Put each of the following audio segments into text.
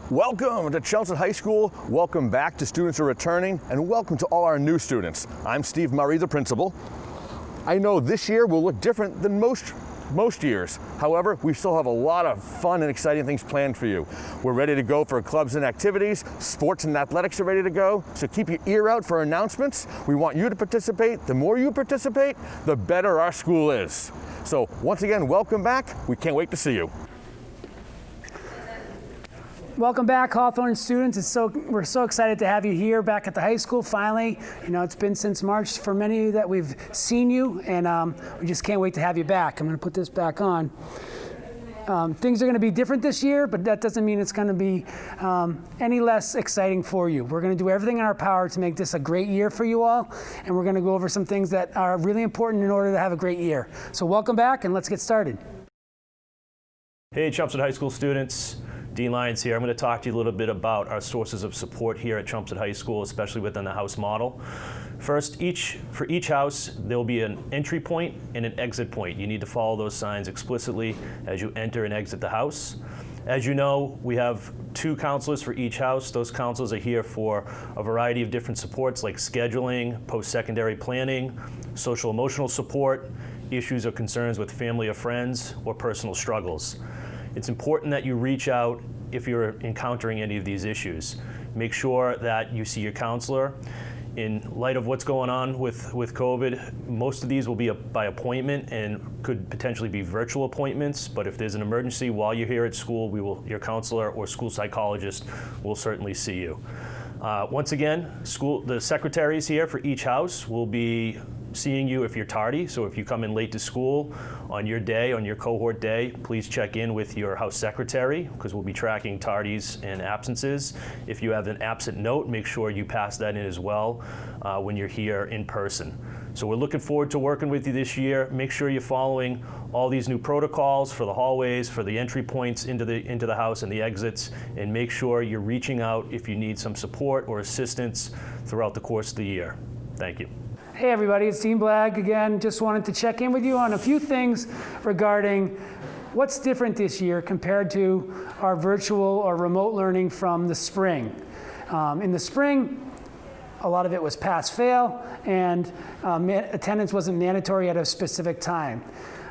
Welcome to Chelmsford High School. Welcome back to students who are returning, and welcome to all our new students. I'm Steve Murray, the principal. I know this year will look different than most years. However, we still have a lot of fun and exciting things planned for you. We're ready to go for clubs and activities. Sports and athletics are ready to go. So keep your ear out for announcements. We want you to participate. The more you participate, the better our school is. So once again, welcome back. We can't wait to see you. Welcome back, Hawthorne students. We're so excited to have you here back at the high school finally. You know, it's been since March for many of you that we've seen you, and we just can't wait to have you back. I'm going to put this back on. Things are going to be different this year, but that doesn't mean it's going to be any less exciting for you. We're going to do everything in our power to make this a great year for you all, and we're going to go over some things that are really important in order to have a great year. So welcome back, and let's get started. Hey, Chelmsford High School students. Dean Lyons here. I'm going to talk to you a little bit about our sources of support here at Chelmsford High School, especially within the house model. First, for each house, there will be an entry point and an exit point. You need to follow those signs explicitly as you enter and exit the house. As you know, we have 2 counselors for each house. Those counselors are here for a variety of different supports like scheduling, post-secondary planning, social emotional support, issues or concerns with family or friends, or personal struggles. It's important that you reach out if you're encountering any of these issues. Make sure that you see your counselor. In light of what's going on with COVID, most of these will be by appointment and could potentially be virtual appointments, but if there's an emergency while you're here at school, your counselor or school psychologist will certainly see you. Once again, the secretaries here for each house will be seeing you if you're tardy. So if you come in late to school on your cohort day, please check in with your house secretary because we'll be tracking tardies and absences. If you have an absent note, make sure you pass that in as well when you're here in person. So we're looking forward to working with you this year. Make sure you're following all these new protocols for the hallways, for the entry points into the house and the exits, and make sure you're reaching out if you need some support or assistance throughout the course of the year. Thank you. Hey everybody, it's Dean Blagg again. Just wanted to check in with you on a few things regarding what's different this year compared to our virtual or remote learning from the spring. In the spring, a lot of it was pass-fail, and attendance wasn't mandatory at a specific time.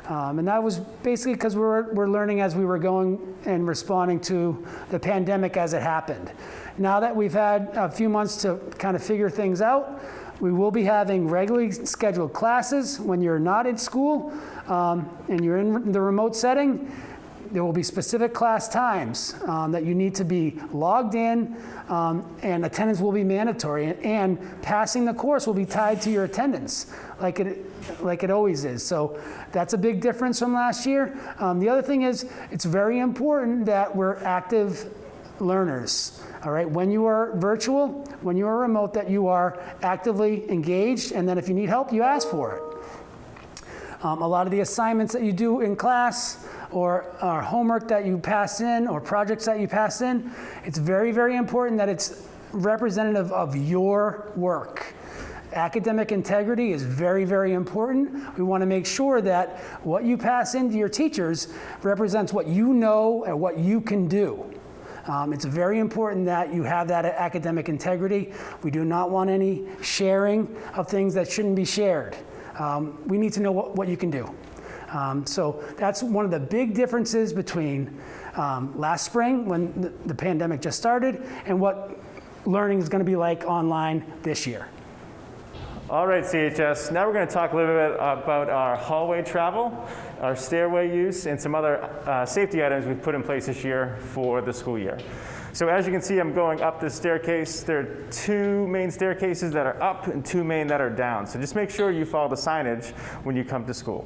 And that was basically because we're learning as we were going and responding to the pandemic as it happened. Now that we've had a few months to kind of figure things out, we will be having regularly scheduled classes when you're not in school and you're in the remote setting. There will be specific class times that you need to be logged in, and attendance will be mandatory, and passing the course will be tied to your attendance like it always is. So that's a big difference from last year. The other thing is it's very important that we're active learners. All right, when you are virtual, when you are remote, that you are actively engaged, and then if you need help, you ask for it. A lot of the assignments that you do in class or homework that you pass in or projects that you pass in, it's very, very important that it's representative of your work. Academic integrity is very, very important. We want to make sure that what you pass into your teachers represents what you know and what you can do. It's very important that you have that academic integrity. We do not want any sharing of things that shouldn't be shared. We need to know what you can do. So that's one of the big differences between last spring when the pandemic just started and what learning is going to be like online this year. All right, CHS, now we're going to talk a little bit about our hallway travel, our stairway use, and some other safety items we've put in place this year for the school year. So as you can see, I'm going up this staircase. There are 2 main staircases that are up and 2 main that are down. So just make sure you follow the signage when you come to school.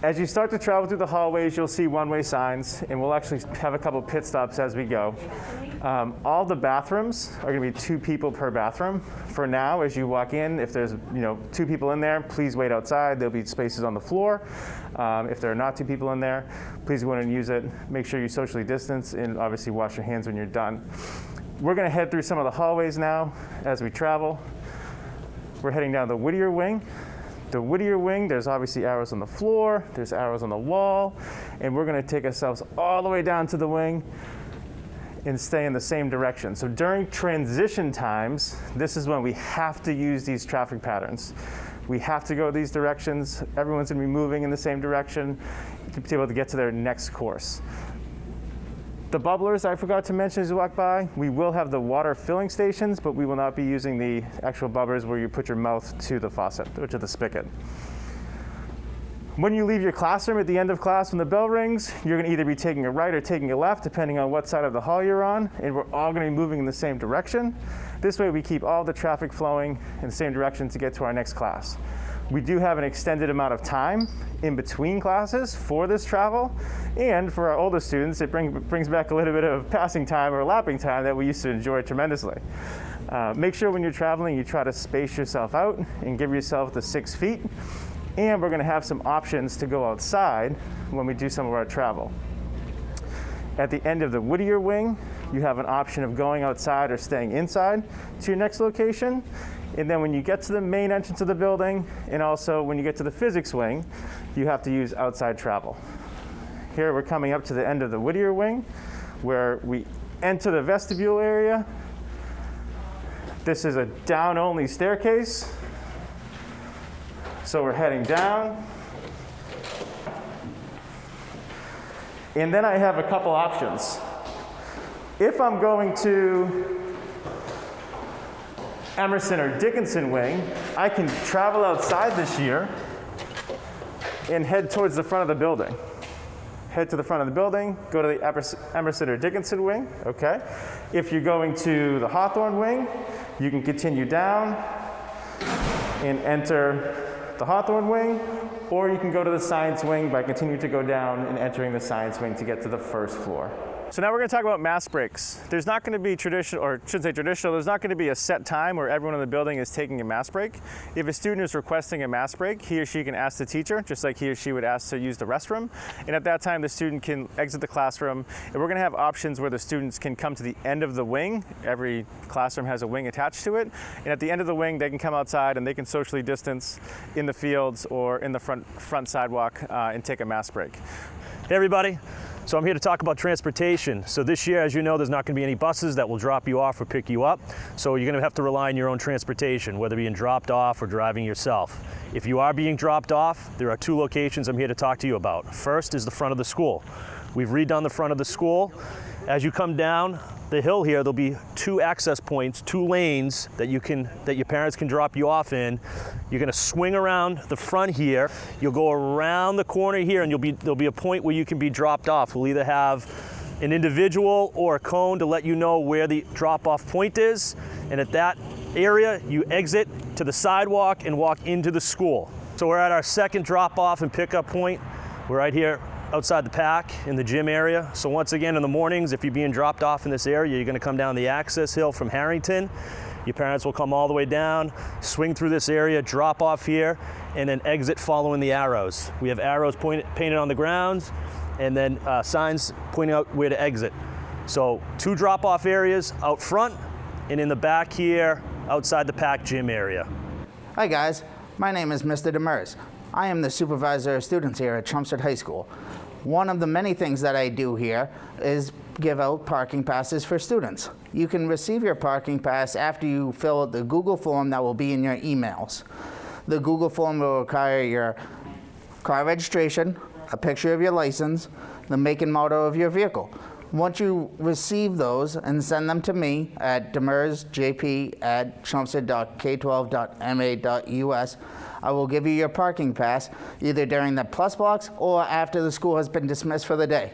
As you start to travel through the hallways, you'll see one-way signs, and we'll actually have a couple pit stops as we go. All the bathrooms are going to be 2 people per bathroom. For now, as you walk in, if there's 2 people in there, please wait outside. There'll be spaces on the floor. If there are not 2 people in there, please go in and use it. Make sure you socially distance, and obviously wash your hands when you're done. We're going to head through some of the hallways now as we travel. We're heading down the Whittier wing. The Whittier wing, there's obviously arrows on the floor, there's arrows on the wall, and we're going to take ourselves all the way down to the wing. and stay in the same direction. So during transition times, this is when we have to use these traffic patterns. We have to go these directions. Everyone's going to be moving in the same direction to be able to get to their next course. The bubblers I forgot to mention as you walk by, we will have the water filling stations, but we will not be using the actual bubblers where you put your mouth to the faucet, or to the spigot. When you leave your classroom at the end of class when the bell rings, you're going to either be taking a right or taking a left, depending on what side of the hall you're on, and we're all going to be moving in the same direction. This way we keep all the traffic flowing in the same direction to get to our next class. We do have an extended amount of time in between classes for this travel, and for our older students, it brings back a little bit of passing time or lapping time that we used to enjoy tremendously. Make sure when you're traveling, you try to space yourself out and give yourself the 6 feet, and we're gonna have some options to go outside when we do some of our travel. At the end of the Whittier wing, you have an option of going outside or staying inside to your next location. And then when you get to the main entrance of the building, and also when you get to the physics wing, you have to use outside travel. Here we're coming up to the end of the Whittier wing, where we enter the vestibule area. This is a down-only staircase. So we're heading down. And then I have a couple options. If I'm going to Emerson or Dickinson wing, I can travel outside this year and head towards the front of the building. Head to the front of the building, go to the Emerson or Dickinson wing, okay? If you're going to the Hawthorne wing, you can continue down and enter the Hawthorne wing, or you can go to the science wing by continuing to go down and entering the science wing to get to the first floor. So now we're going to talk about mass breaks. There's not going to be traditional, or shouldn't say traditional, there's not going to be a set time where everyone in the building is taking a mass break. If a student is requesting a mass break, he or she can ask the teacher, just like he or she would ask to use the restroom. And at that time, the student can exit the classroom. And we're going to have options where the students can come to the end of the wing. Every classroom has a wing attached to it. And at the end of the wing, they can come outside and they can socially distance in the fields or in the front sidewalk and take a mass break. Hey everybody. So I'm here to talk about transportation. So this year, as you know, there's not going to be any buses that will drop you off or pick you up. So you're going to have to rely on your own transportation, whether being dropped off or driving yourself. If you are being dropped off, there are 2 locations I'm here to talk to you about. First is the front of the school. We've redone the front of the school. As you come down the hill here, there'll be 2 access points, 2 lanes that your parents can drop you off in. You're going to swing around the front here. You'll go around the corner here, and there'll be a point where you can be dropped off. We'll either have an individual or a cone to let you know where the drop-off point is. And at that area, you exit to the sidewalk and walk into the school. So we're at our second drop-off and pickup point. We're right here outside the pack in the gym area. So once again, in the mornings, if you're being dropped off in this area, you're going to come down the access hill from Harrington. Your parents will come all the way down, swing through this area, drop off here, and then exit following the arrows. We have arrows painted on the grounds, and then signs pointing out where to exit. So 2 drop-off areas out front, and in the back here, outside the pack gym area. Hi guys, my name is Mr. Demers. I am the supervisor of students here at Chelmsford High School. One of the many things that I do here is give out parking passes for students. You can receive your parking pass after you fill out the Google form that will be in your emails. The Google form will require your car registration, a picture of your license, the make and model of your vehicle. Once you receive those and send them to me at demersjp@chelmsford.k12.ma.us, I will give you your parking pass either during the plus blocks or after the school has been dismissed for the day.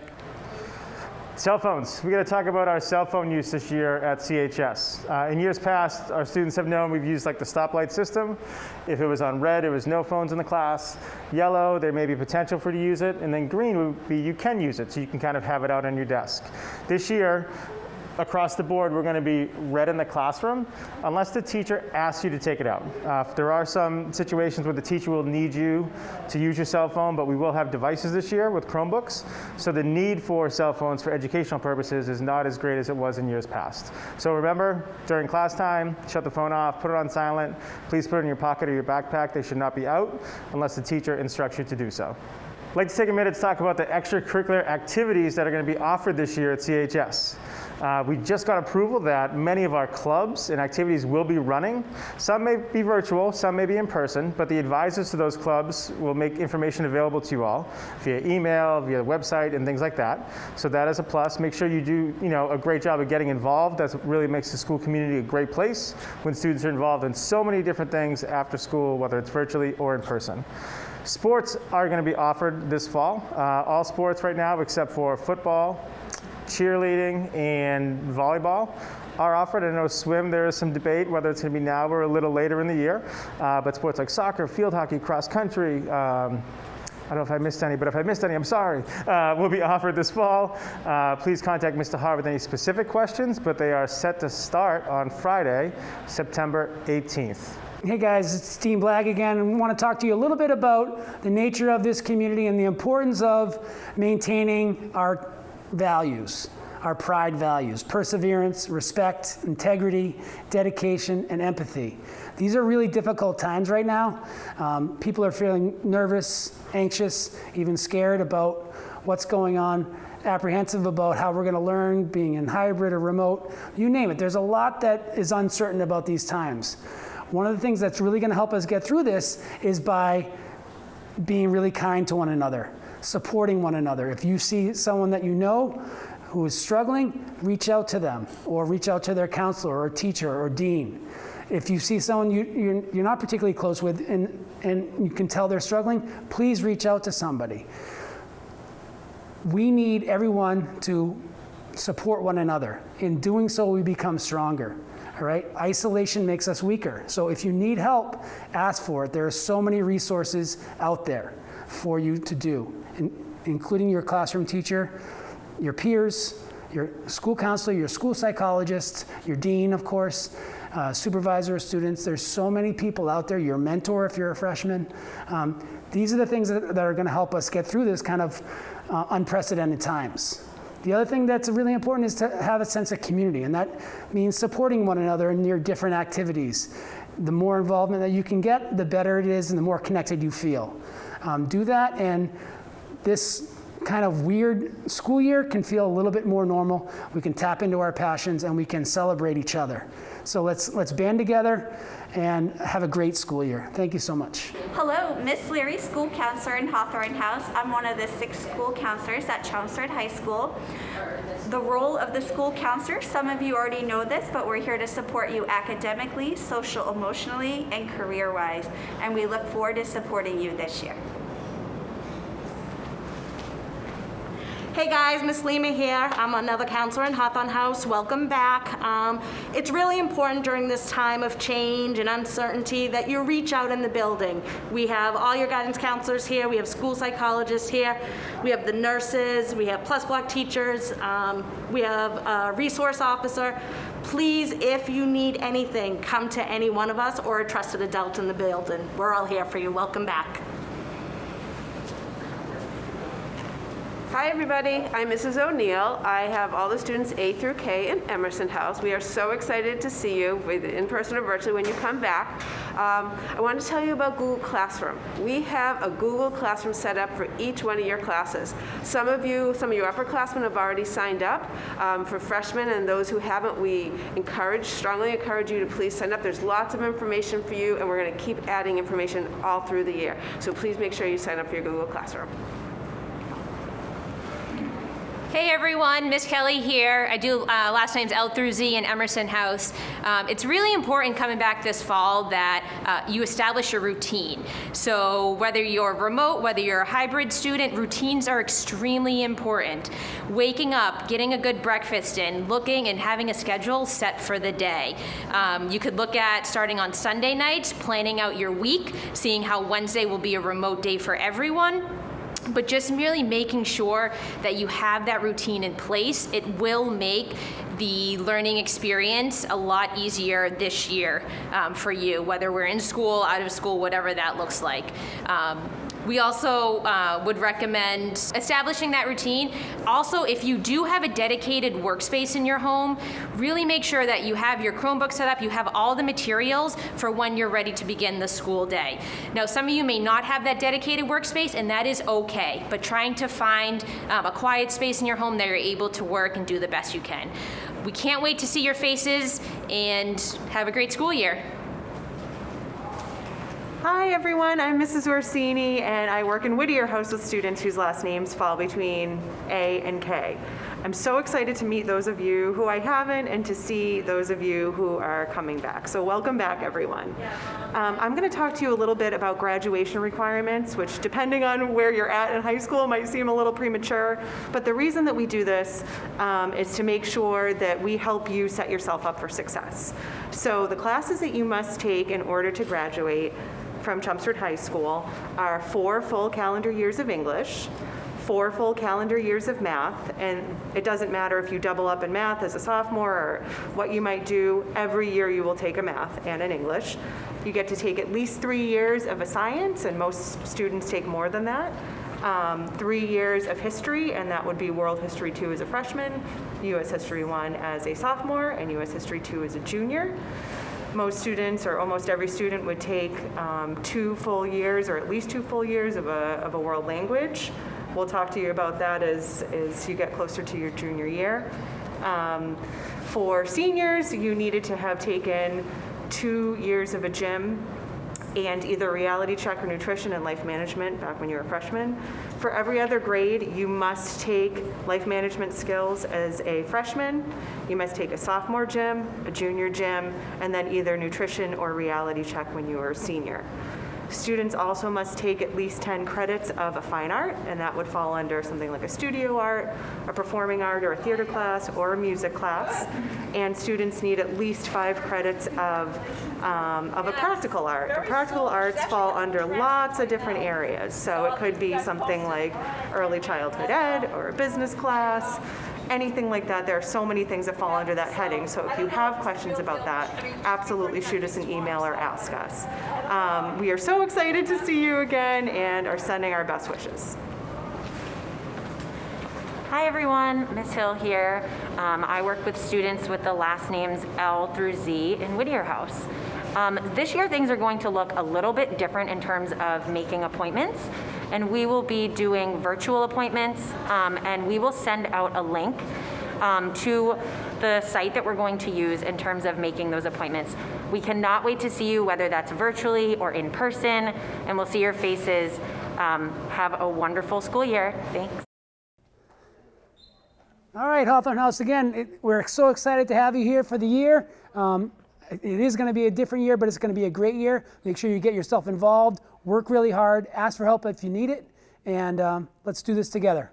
Cell phones. We got to talk about our cell phone use this year at CHS. In years past, our students have known we've used like the stoplight system. If it was on red, it was no phones in the class. Yellow, there may be potential for you to use it. And then green would be you can use it, so you can kind of have it out on your desk. This year, across the board, we're going to be red in the classroom unless the teacher asks you to take it out. There are some situations where the teacher will need you to use your cell phone, but we will have devices this year with Chromebooks. So the need for cell phones for educational purposes is not as great as it was in years past. So remember, during class time, shut the phone off, put it on silent. Please put it in your pocket or your backpack. They should not be out unless the teacher instructs you to do so. I'd like to take a minute to talk about the extracurricular activities that are going to be offered this year at CHS. We just got approval that many of our clubs and activities will be running. Some may be virtual, some may be in person, but the advisors to those clubs will make information available to you all via email, via the website, and things like that. So that is a plus. Make sure you do, a great job of getting involved. That really makes the school community a great place when students are involved in so many different things after school, whether it's virtually or in person. Sports are going to be offered this fall. All sports right now except for football, cheerleading, and volleyball are offered. I know swim, there is some debate whether it's going to be now or a little later in the year. But sports like soccer, field hockey, cross country, I don't know if I missed any, but if I missed any, I'm sorry, will be offered this fall. Please contact Mr. Hart with any specific questions, but they are set to start on Friday, September 18th. Hey guys, it's Dean Blagg again, and we want to talk to you a little bit about the nature of this community and the importance of maintaining our values, our pride values: perseverance, respect, integrity, dedication, and empathy. These are really difficult times right now. People are feeling nervous, anxious, even scared about what's going on, apprehensive about how we're going to learn, being in hybrid or remote, you name it. There's a lot that is uncertain about these times. One of the things that's really going to help us get through this is by being really kind to one another, supporting one another. If you see someone that you know who is struggling, reach out to them, or reach out to their counselor or teacher or dean. If you see someone you're not particularly close with and you can tell they're struggling, please reach out to somebody. We need everyone to support one another. In doing so, we become stronger. All right? Isolation makes us weaker. So if you need help, ask for it. There are so many resources out there for you to do, including your classroom teacher, your peers, your school counselor, your school psychologist, your dean, of course, supervisor of students. There's so many people out there, your mentor if you're a freshman. These are the things that are going to help us get through this kind of unprecedented times. The other thing that's really important is to have a sense of community, and that means supporting one another in your different activities. The more involvement that you can get, the better it is and the more connected you feel. Do that, and this kind of weird school year can feel a little bit more normal. We can tap into our passions and we can celebrate each other. So let's band together and have a great school year. Thank you so much. Hello, Miss Leary, school counselor in Hawthorne House. I'm one of the 6 school counselors at Chelmsford High School. The role of the school counselor, some of you already know this, but we're here to support you academically, social, emotionally, and career-wise. And we look forward to supporting you this year. Hey guys, Miss Lima here. I'm another counselor in Hawthorne House. Welcome back. It's really important during this time of change and uncertainty that you reach out in the building. We have all your guidance counselors here. We have school psychologists here. We have the nurses. We have plus block teachers. We have a resource officer. Please, if you need anything, come to any one of us or a trusted adult in the building. We're all here for you. Welcome back. Hi everybody, I'm Mrs. O'Neill. I have all the students A through K in Emerson House. We are so excited to see you, in person or virtually, when you come back. I want to tell you about Google Classroom. We have a Google Classroom set up for each one of your classes. Some of your upperclassmen have already signed up. For freshmen and those who haven't, we strongly encourage you to please sign up. There's lots of information for you, and we're going to keep adding information all through the year. So please make sure you sign up for your Google Classroom. Hey everyone, Miss Kelly here. I do last names L through Z in Emerson House. It's really important coming back this fall that you establish a routine. So whether you're remote, whether you're a hybrid student, routines are extremely important. Waking up, getting a good breakfast in, looking and having a schedule set for the day. You could look at starting on Sunday nights, planning out your week, seeing how Wednesday will be a remote day for everyone. But just merely making sure that you have that routine in place, it will make the learning experience a lot easier this year for you, whether we're in school, out of school, whatever that looks like. We also would recommend establishing that routine. Also, if you do have a dedicated workspace in your home, really make sure that you have your Chromebook set up, you have all the materials for when you're ready to begin the school day. Now, some of you may not have that dedicated workspace, and that is okay, but trying to find a quiet space in your home that you're able to work and do the best you can. we can't wait to see your faces and have a great school year. Hi everyone, I'm Mrs. Orsini and I work in Whittier House with students whose last names fall between A and K. I'm so excited to meet those of you who I haven't and to see those of you who are coming back. So welcome back everyone. I'm going to talk to you a little bit about graduation requirements, which depending on where you're at in high school might seem a little premature, but the reason that we do this is to make sure that we help you set yourself up for success. So the classes that you must take in order to graduate from Chelmsford High School are 4 full calendar years of English, 4 full calendar years of math, and it doesn't matter if you double up in math as a sophomore or what you might do, every year you will take a math and an English. You get to take at least 3 years of a science, and most students take more than that. 3 years of history, and that would be World History 2 as a freshman, US History 1 as a sophomore, and US History 2 as a junior. Most students, or almost every student, would take 2 full years, or at least 2 full years of a world language. We'll talk to you about that as you get closer to your junior year. For seniors, you needed to have taken 2 years of a gym and either reality check or nutrition and life management back when you were a freshman. For every other grade, you must take life management skills as a freshman. You must take a sophomore gym, a junior gym, and then either nutrition or reality check when you were a senior. Students also must take at least 10 credits of a fine art, and that would fall under something like a studio art, a performing art, or a theater class, or a music class. And students need at least 5 credits of a practical art. The practical arts fall under lots of different areas. So it could be something like early childhood ed, or a business class, anything like that. There are so many things that fall under that heading. So if you have questions about that, absolutely shoot us an email or ask us. We are so excited to see you again and are sending our best wishes. Hi everyone, Ms. Hill here. I work with students with the last names L through Z in Whittier House. This year things are going to look a little bit different in terms of making appointments, and we will be doing virtual appointments, and we will send out a link to the site that we're going to use in terms of making those appointments. We cannot wait to see you, whether that's virtually or in person, and we'll see your faces. Have a wonderful school year. Thanks. All right, Hawthorne House, again, we're so excited to have you here for the year. It is going to be a different year, but it's going to be a great year. Make sure you get yourself involved, work really hard, ask for help if you need it, and let's do this together.